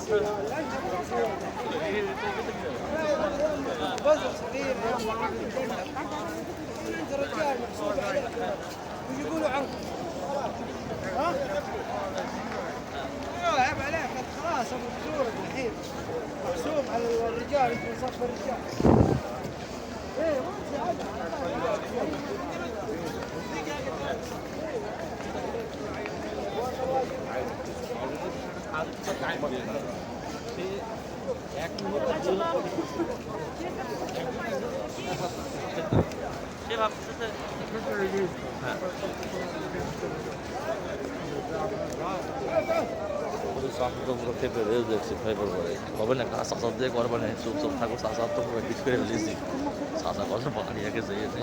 رجال محسوب عليك وش يقولوا عنك؟ ها؟ عيب عليك خلاص ابو بزورك الحين محسوب على الرجال انت من صف الرجال. ايه হবে না কাজ চাষার দিয়ে করবে না চুপ চুপ থাকো চাষার তো পুরো কিছু করে ফেলেছি চাষা কত বাড়ি আগে যেয়েছে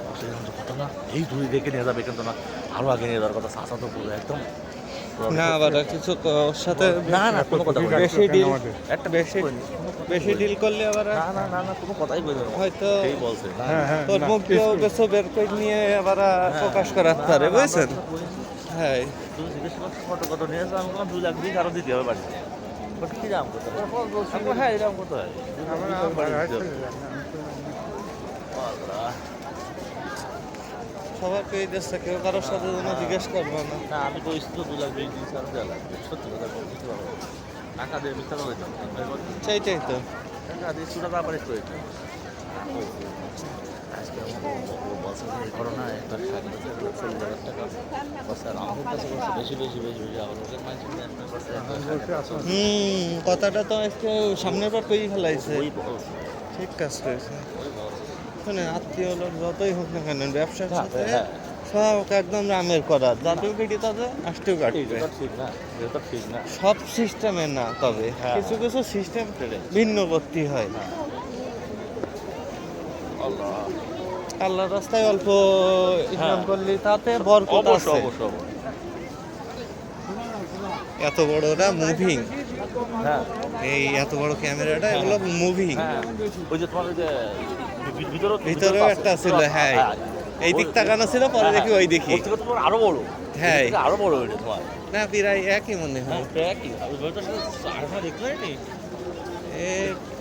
অক্সিজেন কথা না এই দূরে দেখে নিয়ে যাবে কিন্তু না আরও আগে নিয়ে যাওয়ার কথা চাষা তো পুরো একদম না আবার কিছু ওর সাথে না না কোনো কথা বেশি ডিল একটা বেশি ডিল করলে আবার না না না না কোনো কথাই বলবে না হয়তো এই বলছে তোর মুখ দিয়েও বেশি বের করে নিয়ে আবার প্রকাশ করার পারে বুঝছেন। হ্যাঁ তুমি জিজ্ঞেস করছো কত নিয়ে আসো আমি 2 লাখ দিয়ে আরও দিতে হবে বাড়িতে বাট কি দাম করতে হবে হ্যাঁ এরকম করতে হয় সবার পেয়ে যাচ্ছে কেউ কারোর সাথে যেন জিজ্ঞেস করবো না। না আমি তো ইস্যু 2 লাখ দিয়ে দিয়েছি আর দেওয়া লাগবে সত্যি কথা বলতে পারবো টাকা দিয়ে মিথ্যা কথা চাইটাই তো টাকা দিয়ে সুটা তারপরে করেছে আজকে বলছে যে এই করোনা একবার 60,000 টাকা স্যার আমাদের কাছে বলছে বেশি আমার ওদের কথাটা তো আজকে সামনের বার কই ফেলাইছে ওই বলছে ঠিক কাজ করেছে। শুনে আত্মীয় লোক যতই হোক না কেন ব্যবসার সাথে সব একদম রামের করার যাতেও কেটে তাদের আসতেও কাটবে ঠিক না সব সিস্টেমে না তবে কিছু কিছু সিস্টেম ভিন্ন করতে হয়। আল্লাহর রাস্তায় অল্প ইসলাম করলে তাতে বরকত আছে। এত বড়টা মুভিং এই এত বড় ক্যামেরাটা এগুলো মুভিং ওই যে তোমার যে ভিতরেও একটা ছিল হ্যাঁ এই দিক তাকানো ছিল পরে দেখি ওই দেখি আরো বড় হ্যাঁ আরো বড় ওইটা তোমার না প্রায় একই মনে হয়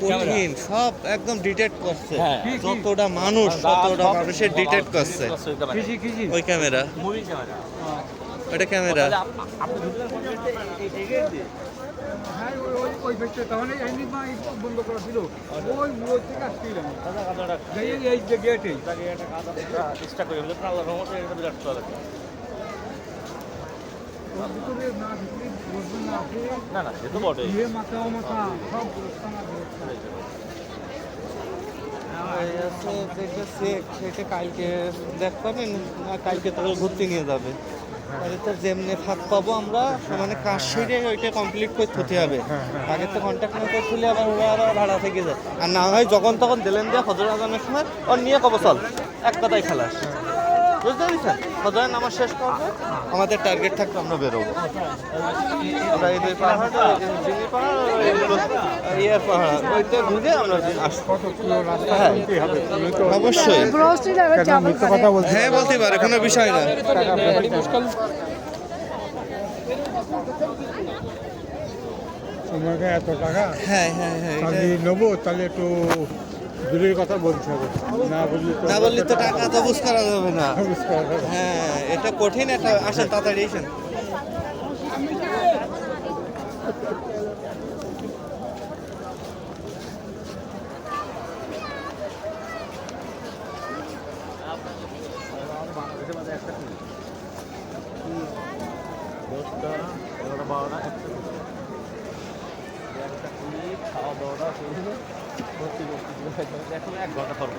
কঠিন সব একদম ডিটেক্ট করছে যতটা মানুষের ডিটেক্ট করছে ওই ক্যামেরা ওটা ক্যামেরা হ্যাঁ ওই ব্যক্তি তাহলে এমনি বন্ধ করা ছিল ওই ওই থেকে আসছিলাম এই যে গেটেই চেষ্টা করি আল্লাহ রহমতে এটা বিরাট চলে না না সে তো বটে সেটা কালকে দেখ পাবেন না কালকে তোকে ঘুরতে নিয়ে যাবে তাহলে তো যেমনি ফাঁক পাবো আমরা মানে কাজ সেরে ওইটা কমপ্লিট করতে হতে হবে। আগে তো কন্ট্যাক্ট না করলে আবার ওরা আবার ভাড়া থেকে যায় আর না হয় যখন তখন দিলেন দিয়ে ফজর আজানের সময় ওর নিয়ে কব চল এক কথাই খালাস বুঝতে পেরেছেন। ফজরের নামাজ শেষ করবে আমাদের টার্গেট থাকবে আমরা বেরোবো আমরা এই দুই পাহাড় জিনি পাহাড় ইয়ার পাহাড় ওইটা ঘুরে আমরা আসবো। অবশ্যই হ্যাঁ বলতে পারে কোনো বিষয় না। তোমাকে এত টাকা হ্যাঁ হ্যাঁ হ্যাঁ আমি নেবো তাহলে একটু দূরের কথা বলতে হবে না বললে তো টাকা তো বুঝ করা যাবে না। হ্যাঁ এটা কঠিন একটা আসেন তাড়াতাড়ি আসেন। খাওয়া দাওয়াটা ভর্তি এখন 1 ঘন্টা পর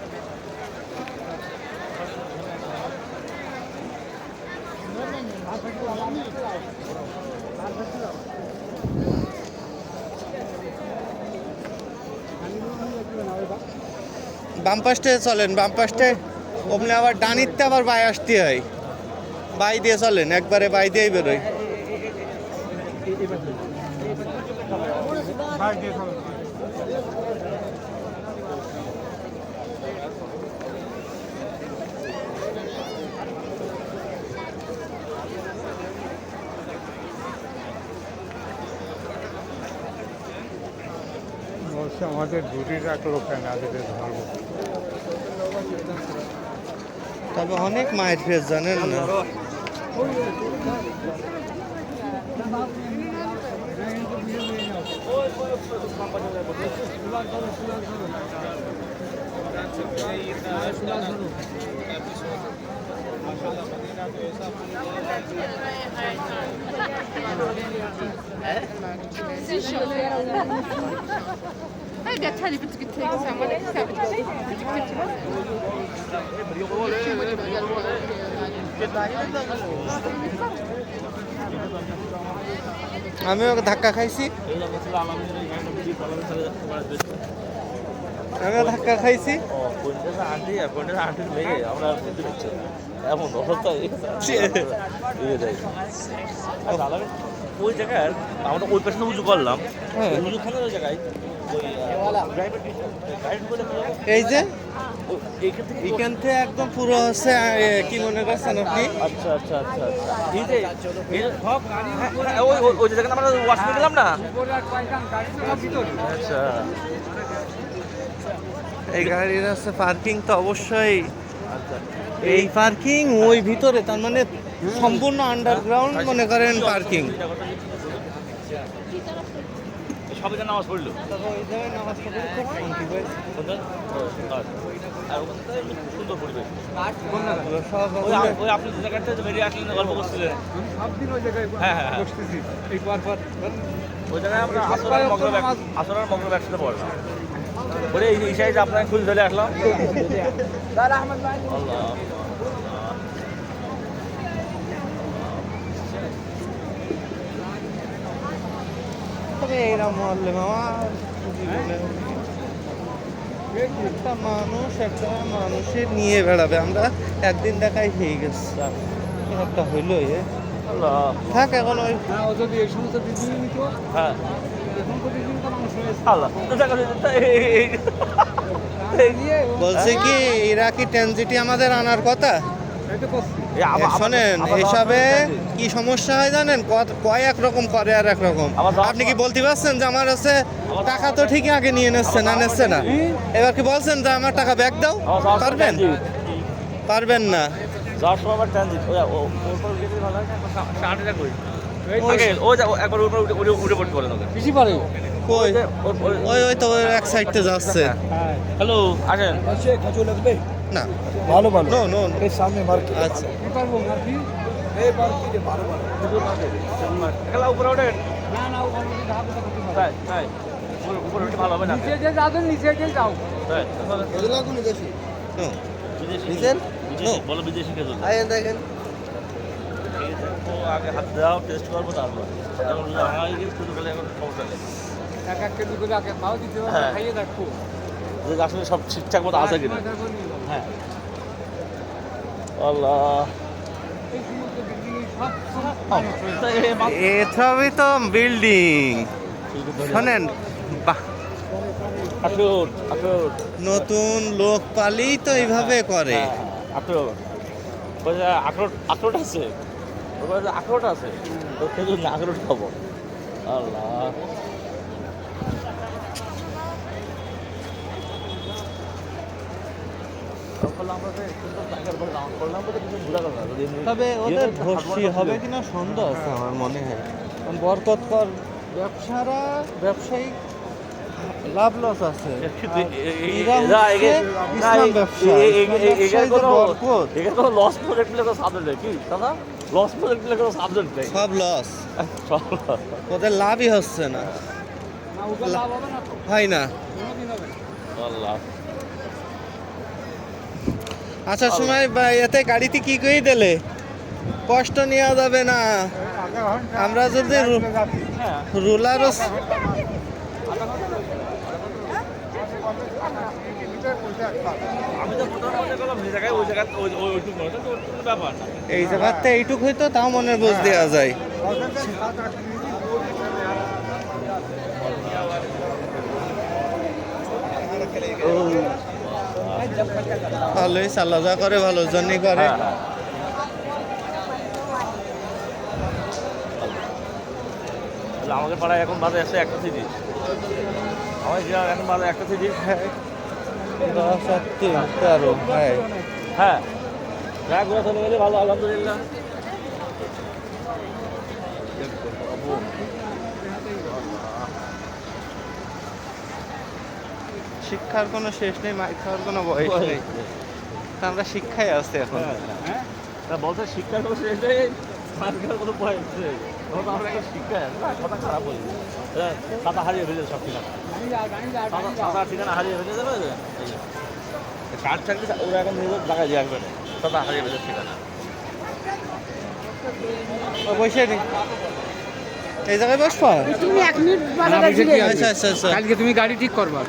বাম পাশে চলেন বাম পাশে ওমনে আবার ডানিতে আবার বাই আসতে হয় বাই দিয়ে চলেন একবারে বাই দিয়েই বেরোয়। হচ্ছে আমাদের দুটি রাখলো কেন আজকে ধরবো। তবে অনেক মায়ের ফেস জানেন না। Hey, der Teil bitte getägt haben. আমি ওকে ধাক্কা খাইছি, আমিও ধাক্কা খাইছি। আন্টি আন্টির মেয়ে আমরা বুঝতে পারছি এমন অবস্থা ওই জায়গায় আমরা ওই পেছনে উঁচু করলাম, হ্যাঁ। উঁচুখানে ওই জায়গায় এই যে এইখান থেকে এখান থেকে একদম পুরো হচ্ছে কি মনে করছেন আপনি? আচ্ছা আচ্ছা আচ্ছা আচ্ছা এই যে ওই যে জায়গায় আমরা ওয়াশরুমে গেলাম না। আচ্ছা এই গাড়ির আছে পার্কিং তো অবশ্যই, আচ্ছা এই পার্কিং ওই ভিতরে, তার মানে সম্পূর্ণ আন্ডারগ্রাউন্ড মনে করেন পার্কিং। সবাই যেন নামাজ পড়লো ওই জায়গায় নামাজ পড়লে খুব শান্তি পাই। আর ওখান থেকে সুন্দর পরিবেশ। সব ওই আপনি যে জায়গাটা থেকে বেরিয়ে আসলেন গল্প করছিলেন, আমি সব দিন ওই জায়গায় হ্যাঁ, হ্যাঁ, হ্যাঁ। বসতেছি এই পর ওই জায়গায় আমরা আসরার মগরব একসাথে পড়লাম। বলে এই সাইডে আপনাকে খুঁজে চলে আসলাম। আল্লাহ তবে এইরকম মহল্লে মামা একটা মানুষের নিয়ে বেড়াবে। আমরা একদিন দেখাই হয়ে গেছে, একটা হইলো আল্লাহ থাক এখন ওই হ্যাঁ ও যদি এই সমস্ত দিদি নিত হ্যাঁ এখন তো দিদি তো মানুষ হয়েছে আল্লাহ তো দেখা বলছে কি এরা কি ট্রানজিটি আমাদের আনার কথা। এই তো করছি শোনেন এইসবে কি সমস্যা হয় জানেন, কয়েক রকম করে আর এক রকম। আপনি কি বলতে পারছেন যে আমার হচ্ছে টাকা তো ঠিকই আগে নিয়ে নিচ্ছে না নিচ্ছে না, এবার কি বলছেন যে আমার টাকা ব্যাক দাও? পারবেন? পারবেন না। যাওয়ার সময় আবার ট্রানজিট ওপর গেলে ভালো হয় না, শার্টটা কই ও একবার উপর উঠে পড়তে পারেন ওকে বেশি পারে কই ওই ওই তো ওই এক সাইডতে যাচ্ছে। হ্যালো আসেন খাজু লাগবে না ভালো ভালো নো নো এই সামনে মার্কেট আচ্ছা কি পারবো মার্কি এই মার্কেটে ভালো ভালো খেলা উপরে ওঠেন না না ওখানে যদি ধাপে ধাপে করতে তাই তাই উপরে উঠে ভালো হবে না নিচে যে যাবেন নিচে যে যাও তাই এগুলা কোন দেশি নো বিদেশি বুঝছেন? বিদেশি বলো বিদেশি খেজুর আইন দেখেন তো আগে হাত দাও টেস্ট করবো তারপর এখন আমাকে শুরু করলে এখন সমস্যা নেই এক এক কেজি করে আগে খাওয়া দিতে হবে হ্যাঁ। খাইয়ে দেখো যে আসলে সব ঠিকঠাক মতো আছে কিনা হ্যাঁ আল্লাহ এই সমস্ত বিল্ডিং সব এসবই তো বিল্ডিং। শোনেন আঠেরো নতুন লোক পালি তো এইভাবে করে। আঠেরো আঠেরোটা আছে আঠেরোটা আছে তো খেজুর না আঠেরোটা খাবো আল্লাহ তবে ওদের ভর্তি হবে কিনা সন্দেহ আছে আমার মনে হয়, কারণ বরকতকর ব্যবসায়ী লাভ লস আছে। লস প্রজেক্ট সাবজেক্ট নেই কি দাদা লস প্রজেক্ট সাবজেক্ট নেই সব লস, ওদের লাভই হচ্ছে না, না ওটা লাভ হবে না তো হয় না। কোনোদিন হবে না। আল্লাহ আসার সময় এতে গাড়িতে কি করে দিলে কষ্ট নেওয়া যাবে না। আধা ঘন্টা আমরা যদি হ্যাঁ রুলারও আমি তো মোটামুটি করলাম যে জায়গায় ওই জায়গায় ওইটুকু নয় তো ওইটুকু ব্যাপার না এই জায়গাতে এইটুক হইতো তাও মনের বোঝ দেওয়া যায়। ভালোই চালা যা করে ভালোর জন্যই করে। আমাদের পাড়ায় এখন বাজে আসছে 1:30 আমার যা এখন ভালো একটা থেকে 10 আর 3 13 হ্যাঁ হ্যাঁ যা ঘোরা চলে গেলে ভালো আলহামদুলিল্লাহ। শিক্ষার কোনো শেষ নেই, মাইর খাওয়ার কোনো বয়স নেই। তা আমরা শিক্ষায় আছি এখন। হ্যাঁ তা বলছে শিক্ষার কোনো শেষ নেই, মাঝখানে কোনো বয়স নেই। তখন তো আমরা একটা শিক্ষায় আছি না, কথা খারাপ বলি। খাতা হারিয়ে ফেলে সব ঠিকানা, খাতার ঠিকানা হারিয়ে ফেলে যাবে। কার্ড থাকলে ওরা এখন নিজের জায়গায় দিয়ে আসবে না, খাতা হারিয়ে ফেলে ঠিকানা। বসে নি এই জায়গায় বসবা? তুমি 1 মিনিট বাজারে ছিলে। আচ্ছা আচ্ছা আচ্ছা। কালকে তুমি গাড়ি ঠিক করবা।